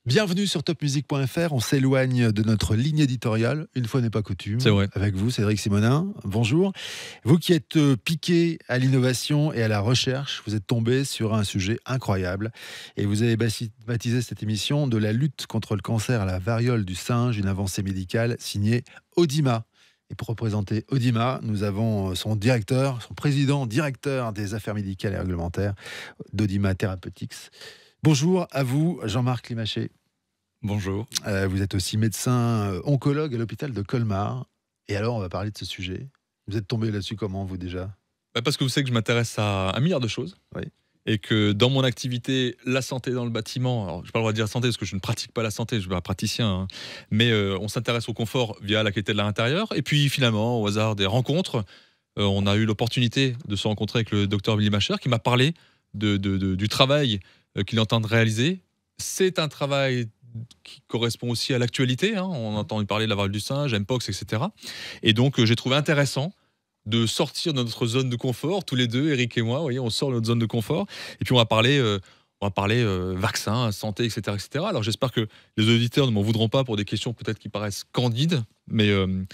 Bienvenue sur topmusic.fr. On s'éloigne de notre ligne éditoriale, une fois n'est pas coutume. C'est vrai. Avec vous, Cédric Simonin. Bonjour. Vous qui êtes piqué à l'innovation et à la recherche, vous êtes tombé sur un sujet incroyable. Et vous avez baptisé cette émission de la lutte contre le cancer à la variole du singe, une avancée médicale signée Audima. Et pour représenter Audima, nous avons son directeur, son président directeur des affaires médicales et réglementaires d'Audima Therapeutics. Bonjour à vous, Jean-Marc Limaché. Bonjour. Vous êtes aussi médecin oncologue à l'hôpital de Colmar. Et alors, on va parler de ce sujet. Vous êtes tombé là-dessus comment, vous, déjà ? Parce que vous savez que je m'intéresse à un milliard de choses. Oui. Et que dans mon activité, la santé dans le bâtiment, alors je n'ai pas le droit de dire santé parce que je ne pratique pas la santé, je suis pas praticien, hein, mais on s'intéresse au confort via la qualité de l'intérieur. Et puis finalement, au hasard des rencontres, on a eu l'opportunité de se rencontrer avec le docteur Willy Macher qui m'a parlé du travail qu'il est en train de réaliser. C'est un travail qui correspond aussi à l'actualité, hein. On a entendu parler de la variole du singe, Mpox, etc. Et donc j'ai trouvé intéressant de sortir de notre zone de confort, tous les deux, Eric et moi, vous voyez, on sort de notre zone de confort, et puis on va parler vaccins, santé, etc., etc. Alors j'espère que les auditeurs ne m'en voudront pas pour des questions peut-être qui paraissent candides, mais on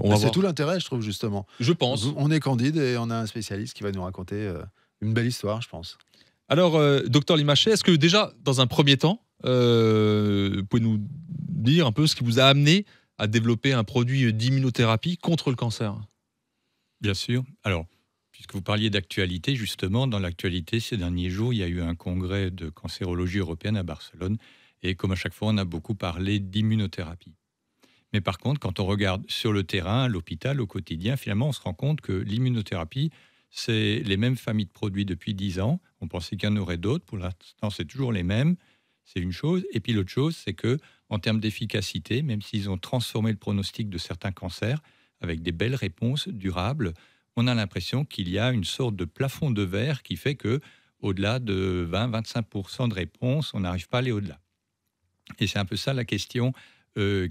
va C'est voir. tout l'intérêt, je trouve, justement. Je pense. On est candide et on a un spécialiste qui va nous raconter une belle histoire, je pense. Alors, docteur Limaché, est-ce que déjà, dans un premier temps, vous pouvez nous dire un peu ce qui vous a amené à développer un produit d'immunothérapie contre le cancer ? Bien sûr. Alors, puisque vous parliez d'actualité, justement, dans l'actualité, ces derniers jours, il y a eu un congrès de cancérologie européenne à Barcelone. Et comme à chaque fois, on a beaucoup parlé d'immunothérapie. Mais par contre, quand on regarde sur le terrain, à l'hôpital, au quotidien, finalement, on se rend compte que l'immunothérapie, c'est les mêmes familles de produits depuis 10 ans. On pensait qu'il y en aurait d'autres. Pour l'instant, c'est toujours les mêmes. C'est une chose. Et puis l'autre chose, c'est que en termes d'efficacité, même s'ils ont transformé le pronostic de certains cancers, avec des belles réponses durables, on a l'impression qu'il y a une sorte de plafond de verre qui fait que, au-delà de 20-25% de réponses, on n'arrive pas à aller au-delà. Et c'est un peu ça la question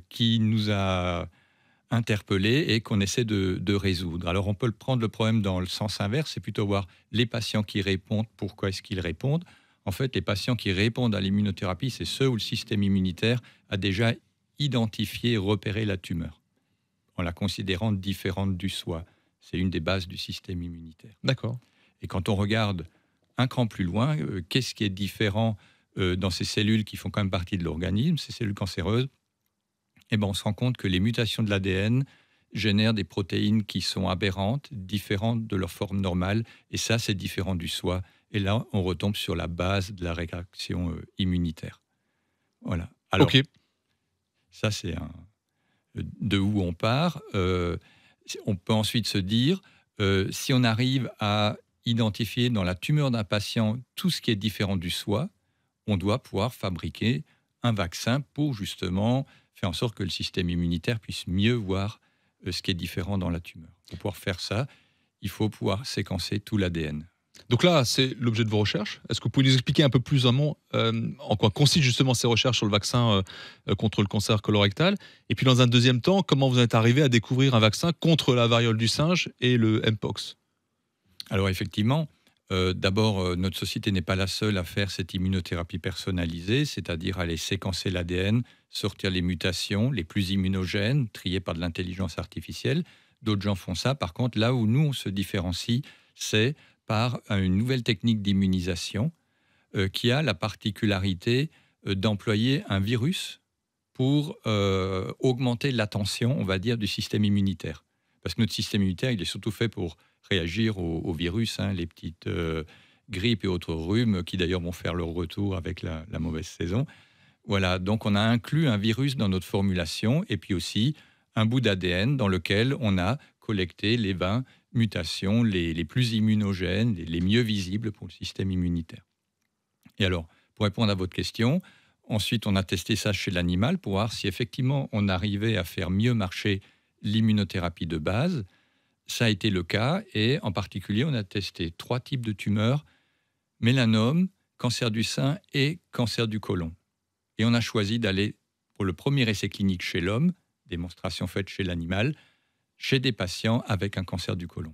qui nous a interpellés et qu'on essaie de résoudre. Alors on peut prendre le problème dans le sens inverse, c'est plutôt voir les patients qui répondent, pourquoi est-ce qu'ils répondent. En fait, les patients qui répondent à l'immunothérapie, c'est ceux où le système immunitaire a déjà identifié et repéré la tumeur, en la considérant différente du soi. C'est une des bases du système immunitaire. D'accord. Et quand on regarde un cran plus loin, qu'est-ce qui est différent dans ces cellules qui font quand même partie de l'organisme, ces cellules cancéreuses, eh ben, on se rend compte que les mutations de l'ADN génèrent des protéines qui sont aberrantes, différentes de leur forme normale, et ça, c'est différent du soi. Et là, on retombe sur la base de la réaction immunitaire. Voilà. Alors, Ok. ça, c'est de où on part. On peut ensuite se dire, si on arrive à identifier dans la tumeur d'un patient tout ce qui est différent du soi, on doit pouvoir fabriquer un vaccin pour justement faire en sorte que le système immunitaire puisse mieux voir ce qui est différent dans la tumeur. Pour pouvoir faire ça, il faut pouvoir séquencer tout l'ADN. Donc là, c'est l'objet de vos recherches. Est-ce que vous pouvez nous expliquer un peu plus en quoi consistent justement ces recherches sur le vaccin contre le cancer colorectal ? Et puis dans un deuxième temps, comment vous êtes arrivé à découvrir un vaccin contre la variole du singe et le Mpox ? Alors effectivement, d'abord, notre société n'est pas la seule à faire cette immunothérapie personnalisée, c'est-à-dire aller séquencer l'ADN, sortir les mutations les plus immunogènes, triées par de l'intelligence artificielle. D'autres gens font ça. Par contre, là où nous, on se différencie, c'est par une nouvelle technique d'immunisation qui a la particularité d'employer un virus pour augmenter l'attention, on va dire, du système immunitaire. Parce que notre système immunitaire, il est surtout fait pour réagir aux virus, hein, les petites grippes et autres rhumes qui d'ailleurs vont faire leur retour avec la mauvaise saison. Voilà, donc on a inclus un virus dans notre formulation et puis aussi un bout d'ADN dans lequel on a collecté les 20 mutations les plus immunogènes, les mieux visibles pour le système immunitaire. Et alors, pour répondre à votre question, ensuite on a testé ça chez l'animal pour voir si effectivement on arrivait à faire mieux marcher l'immunothérapie de base. Ça a été le cas et en particulier on a testé 3 types de tumeurs, mélanome, cancer du sein et cancer du côlon. Et on a choisi d'aller pour le premier essai clinique chez l'homme, démonstration faite chez l'animal, chez des patients avec un cancer du côlon.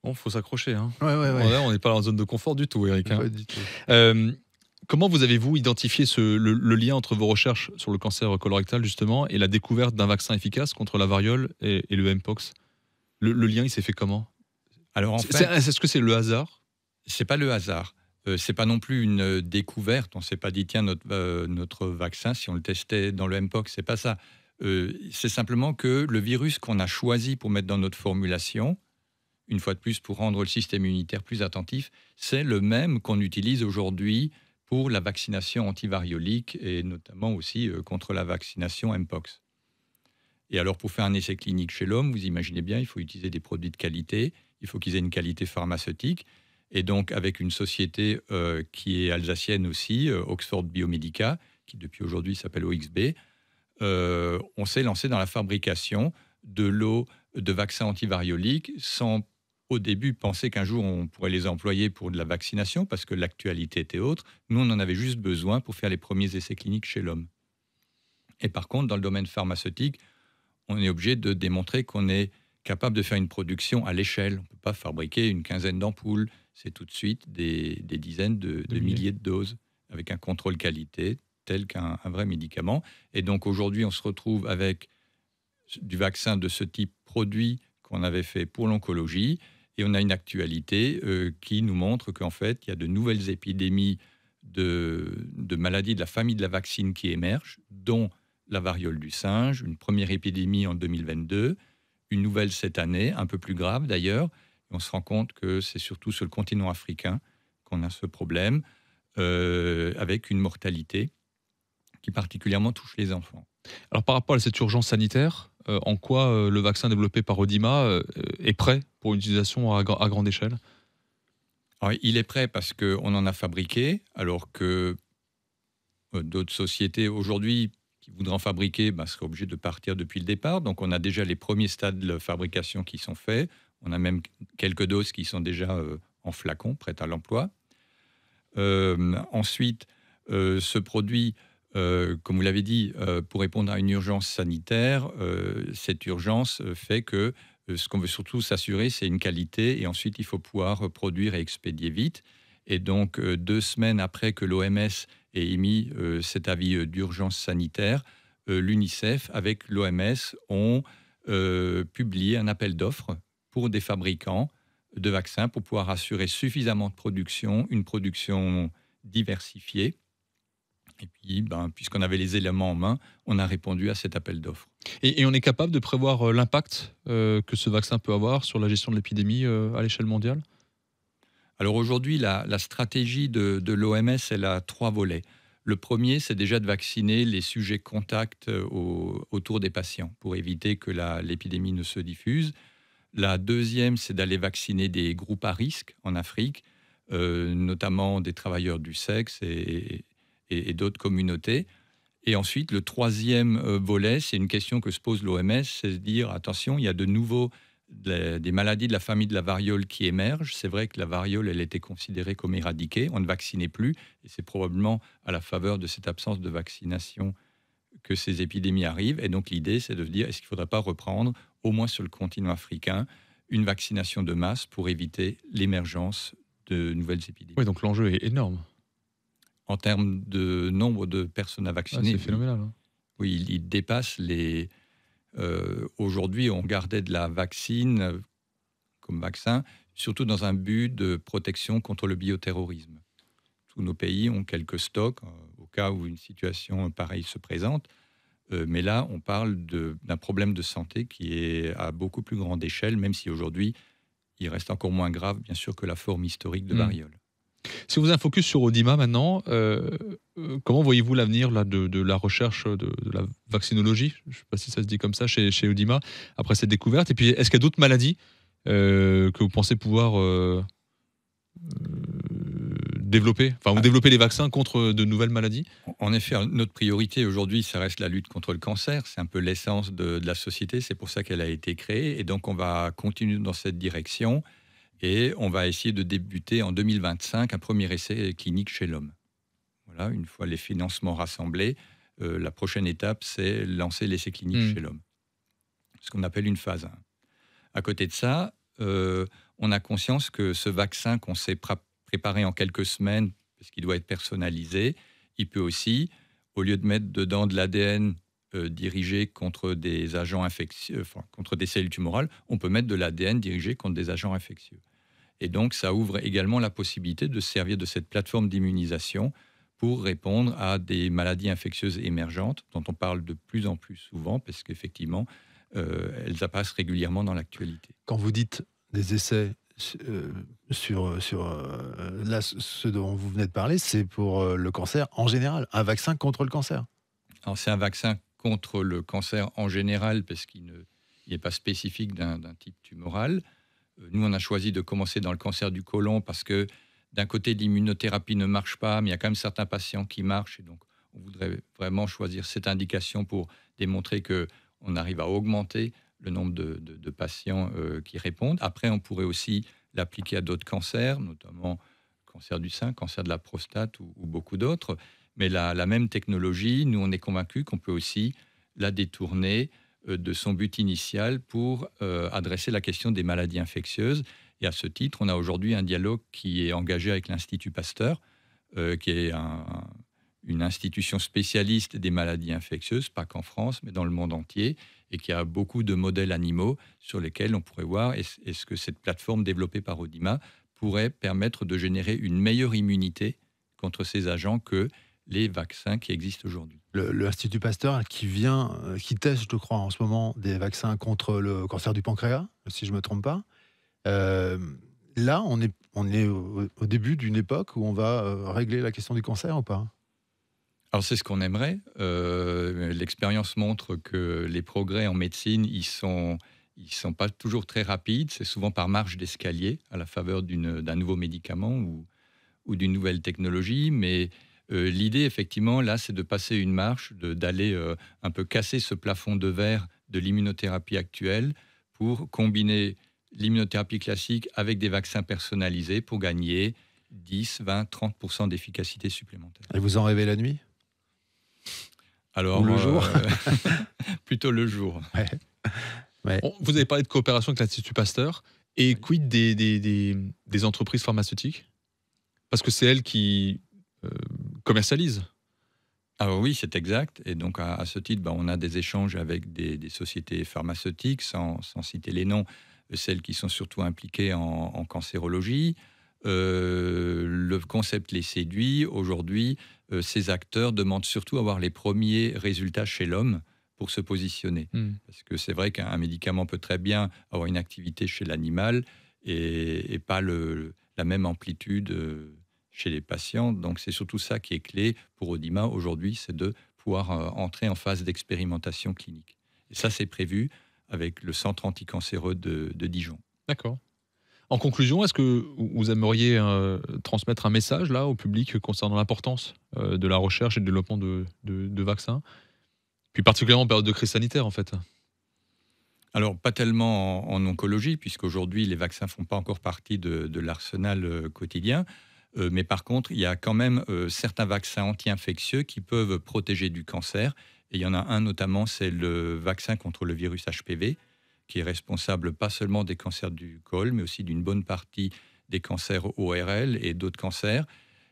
Bon, faut s'accrocher. Hein. Ouais. Ouais, on n'est pas dans la zone de confort du tout, Eric. Hein. Pas du tout. Comment vous avez-vous identifié le lien entre vos recherches sur le cancer colorectal, justement, et la découverte d'un vaccin efficace contre la variole et le Mpox? Le lien, il s'est fait comment? Alors en C'est- fait, Est-ce que c'est le hasard? c'est pas le hasard. C'est pas non plus une découverte. On s'est pas dit tiens notre vaccin si on le testait dans le Mpox, c'est pas ça. C'est simplement que le virus qu'on a choisi pour mettre dans notre formulation, une fois de plus pour rendre le système immunitaire plus attentif, c'est le même qu'on utilise aujourd'hui pour la vaccination antivariolique et notamment aussi contre la vaccination Mpox. Et alors pour faire un essai clinique chez l'homme, vous imaginez bien, il faut utiliser des produits de qualité, il faut qu'ils aient une qualité pharmaceutique. Et donc avec une société qui est alsacienne aussi, Oxford Biomedica, qui depuis aujourd'hui s'appelle OXB, on s'est lancé dans la fabrication de lots de vaccins antivarioliques sans au début penser qu'un jour on pourrait les employer pour de la vaccination parce que l'actualité était autre. Nous, on en avait juste besoin pour faire les premiers essais cliniques chez l'homme. Et par contre, dans le domaine pharmaceutique, on est obligé de démontrer qu'on est capable de faire une production à l'échelle. On ne peut pas fabriquer une quinzaine d'ampoules. C'est tout de suite des dizaines de milliers de doses avec un contrôle qualité tel qu'un vrai médicament. Et donc aujourd'hui, on se retrouve avec du vaccin de ce type produit qu'on avait fait pour l'oncologie. Et on a une actualité qui nous montre qu'en fait, il y a de nouvelles épidémies de maladies de la famille de la vaccine qui émergent, dont la variole du singe, une première épidémie en 2022, une nouvelle cette année, un peu plus grave d'ailleurs. On se rend compte que c'est surtout sur le continent africain qu'on a ce problème, avec une mortalité qui particulièrement touche les enfants. Alors par rapport à cette urgence sanitaire, en quoi le vaccin développé par Odima est prêt pour une utilisation à grande échelle? Alors, il est prêt parce qu'on en a fabriqué, alors que d'autres sociétés aujourd'hui qui voudraient en fabriquer seraient obligées de partir depuis le départ. Donc on a déjà les premiers stades de fabrication qui sont faits. On a même quelques doses qui sont déjà en flacon, prêtes à l'emploi. Ensuite, ce produit, comme vous l'avez dit, pour répondre à une urgence sanitaire, cette urgence fait que ce qu'on veut surtout s'assurer, c'est une qualité, et ensuite il faut pouvoir produire et expédier vite. Et donc, 2 semaines après que l'OMS ait émis cet avis d'urgence sanitaire, l'UNICEF, avec l'OMS, ont publié un appel d'offres pour des fabricants de vaccins pour pouvoir assurer suffisamment de production, une production diversifiée. Et puis, puisqu'on avait les éléments en main, on a répondu à cet appel d'offres. Et on est capable de prévoir l'impact que ce vaccin peut avoir sur la gestion de l'épidémie à l'échelle mondiale? Alors aujourd'hui, la stratégie de l'OMS, elle a 3 volets. Le premier, c'est déjà de vacciner les sujets contacts autour des patients pour éviter que l'épidémie ne se diffuse. La deuxième, c'est d'aller vacciner des groupes à risque en Afrique, notamment des travailleurs du sexe et d'autres communautés. Et ensuite, le troisième volet, c'est une question que se pose l'OMS, c'est de dire, attention, il y a de nouveau des maladies de la famille de la variole qui émergent. C'est vrai que la variole, elle était considérée comme éradiquée, on ne vaccinait plus, et c'est probablement à la faveur de cette absence de vaccination que ces épidémies arrivent. Et donc l'idée, c'est de se dire, est-ce qu'il ne faudrait pas reprendre, au moins sur le continent africain, une vaccination de masse pour éviter l'émergence de nouvelles épidémies. Oui, donc l'enjeu est énorme. En termes de nombre de personnes à vacciner, c'est phénoménal. Hein. Oui, il dépasse les... aujourd'hui, on gardait de la vaccine comme vaccin, surtout dans un but de protection contre le bioterrorisme. Tous nos pays ont quelques stocks au cas où une situation pareille se présente. Mais là, on parle d'un problème de santé qui est à beaucoup plus grande échelle, même si aujourd'hui, il reste encore moins grave, bien sûr, que la forme historique de variole. Si on faisait un focus sur Odima maintenant, comment voyez-vous l'avenir de la recherche de la vaccinologie? Je ne sais pas si ça se dit comme ça chez Odima, après cette découverte. Et puis, est-ce qu'il y a d'autres maladies que vous pensez pouvoir développer, ou développer des vaccins contre de nouvelles maladies? En effet, notre priorité aujourd'hui, ça reste la lutte contre le cancer. C'est un peu l'essence de la société. C'est pour ça qu'elle a été créée. Et donc, on va continuer dans cette direction. Et on va essayer de débuter en 2025 un premier essai clinique chez l'homme. Voilà, une fois les financements rassemblés, la prochaine étape, c'est lancer l'essai clinique chez l'homme. Ce qu'on appelle une phase 1. À côté de ça, on a conscience que ce vaccin qu'on s'est préparé en quelques semaines, parce qu'il doit être personnalisé. Il peut aussi, au lieu de mettre dedans de l'ADN dirigé contre des agents infectieux, contre des cellules tumorales, on peut mettre de l'ADN dirigé contre des agents infectieux. Et donc, ça ouvre également la possibilité de se servir de cette plateforme d'immunisation pour répondre à des maladies infectieuses émergentes dont on parle de plus en plus souvent parce qu'effectivement, elles apparaissent régulièrement dans l'actualité. Quand vous dites des essais là, ce dont vous venez de parler, c'est pour le cancer en général, un vaccin contre le cancer. Alors, c'est un vaccin contre le cancer en général parce qu'il n'est pas spécifique d'un type tumoral. Nous, on a choisi de commencer dans le cancer du côlon parce que d'un côté, l'immunothérapie ne marche pas, mais il y a quand même certains patients qui marchent. Et donc, on voudrait vraiment choisir cette indication pour démontrer qu'on arrive à augmenter le nombre de patients qui répondent. Après, on pourrait aussi l'appliquer à d'autres cancers, notamment cancer du sein, cancer de la prostate ou beaucoup d'autres. Mais la même technologie, nous, on est convaincus qu'on peut aussi la détourner de son but initial pour adresser la question des maladies infectieuses. Et à ce titre, on a aujourd'hui un dialogue qui est engagé avec l'Institut Pasteur, qui est une institution spécialiste des maladies infectieuses, pas qu'en France, mais dans le monde entier, et qui a beaucoup de modèles animaux sur lesquels on pourrait voir est-ce que cette plateforme développée par Audima pourrait permettre de générer une meilleure immunité contre ces agents que les vaccins qui existent aujourd'hui. L'Institut Pasteur qui teste, je crois, en ce moment, des vaccins contre le cancer du pancréas, si je ne me trompe pas. Là, on est au début d'une époque où on va régler la question du cancer ou pas ? Alors, c'est ce qu'on aimerait. L'expérience montre que les progrès en médecine, ils sont pas toujours très rapides. C'est souvent par marche d'escalier, à la faveur d'un nouveau médicament ou d'une nouvelle technologie. Mais l'idée, effectivement, là, c'est de passer une marche, d'aller un peu casser ce plafond de verre de l'immunothérapie actuelle pour combiner l'immunothérapie classique avec des vaccins personnalisés pour gagner 10, 20, 30% d'efficacité supplémentaire. Et vous en rêvez la nuit ? Alors, ou le jour plutôt le jour. Ouais. Ouais. Vous avez parlé de coopération avec l'Institut Pasteur. Et quid des entreprises pharmaceutiques ? Parce que c'est elles qui commercialisent. Alors oui, c'est exact. Et donc, à ce titre, on a des échanges avec des sociétés pharmaceutiques, sans citer les noms, celles qui sont surtout impliquées en cancérologie. Le concept les séduit. Aujourd'hui, ces acteurs demandent surtout à avoir les premiers résultats chez l'homme pour se positionner. Parce que c'est vrai qu'un médicament peut très bien avoir une activité chez l'animal et pas la même amplitude chez les patients. Donc c'est surtout ça qui est clé pour Audima aujourd'hui, c'est de pouvoir entrer en phase d'expérimentation clinique. Et ça, c'est prévu avec le centre anticancéreux de Dijon. D'accord. En conclusion, est-ce que vous aimeriez transmettre un message là au public concernant l'importance de la recherche et du développement de vaccins, puis particulièrement en période de crise sanitaire en fait? Alors, pas tellement en oncologie, puisqu'aujourd'hui, les vaccins ne font pas encore partie de l'arsenal quotidien. Mais par contre, il y a quand même certains vaccins anti-infectieux qui peuvent protéger du cancer. Et il y en a un notamment, c'est le vaccin contre le virus HPV, qui est responsable pas seulement des cancers du col, mais aussi d'une bonne partie des cancers ORL et d'autres cancers.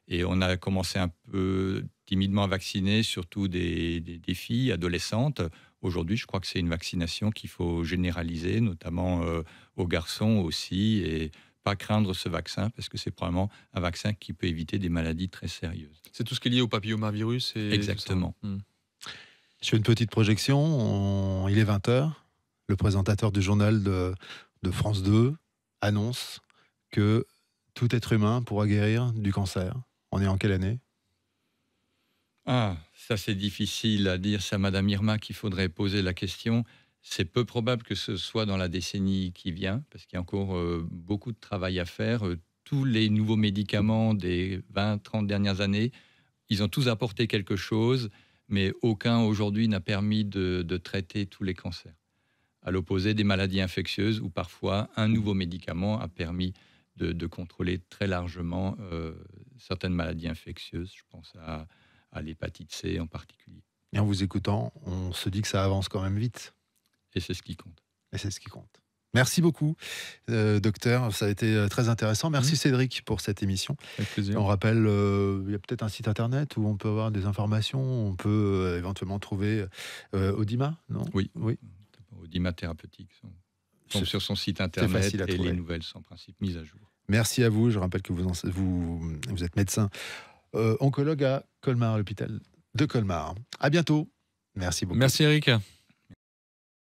Et on a commencé un peu timidement à vacciner, surtout des filles adolescentes. Aujourd'hui, je crois que c'est une vaccination qu'il faut généraliser, notamment aux garçons aussi, et pas craindre ce vaccin, parce que c'est probablement un vaccin qui peut éviter des maladies très sérieuses. C'est tout ce qui est lié au papillomavirus et Exactement. Je fais une petite projection. Il est 20h. Le présentateur du journal de France 2 annonce que tout être humain pourra guérir du cancer. On est en quelle année ? Ah, ça c'est difficile à dire. C'est à Madame Irma qu'il faudrait poser la question. C'est peu probable que ce soit dans la décennie qui vient, parce qu'il y a encore beaucoup de travail à faire. Tous les nouveaux médicaments des 20-30 dernières années, ils ont tous apporté quelque chose, mais aucun aujourd'hui n'a permis de traiter tous les cancers. À l'opposé des maladies infectieuses, où parfois un nouveau médicament a permis de contrôler très largement certaines maladies infectieuses. Je pense à l'hépatite C en particulier. Et en vous écoutant, on se dit que ça avance quand même vite. Et c'est ce qui compte. Et c'est ce qui compte. Merci beaucoup, docteur. Ça a été très intéressant. Merci Cédric pour cette émission. Avec plaisir. On rappelle, il y a peut-être un site internet où on peut avoir des informations. On peut éventuellement trouver Audima, non? Oui. Oui. Audima Thérapeutique tombe C'est- sur son site internet facile à et trouver. les nouvelles sont en principe mises à jour. Merci à vous. Je rappelle que vous êtes médecin oncologue à Colmar, à l'hôpital de Colmar. À bientôt. Merci beaucoup. Merci Eric.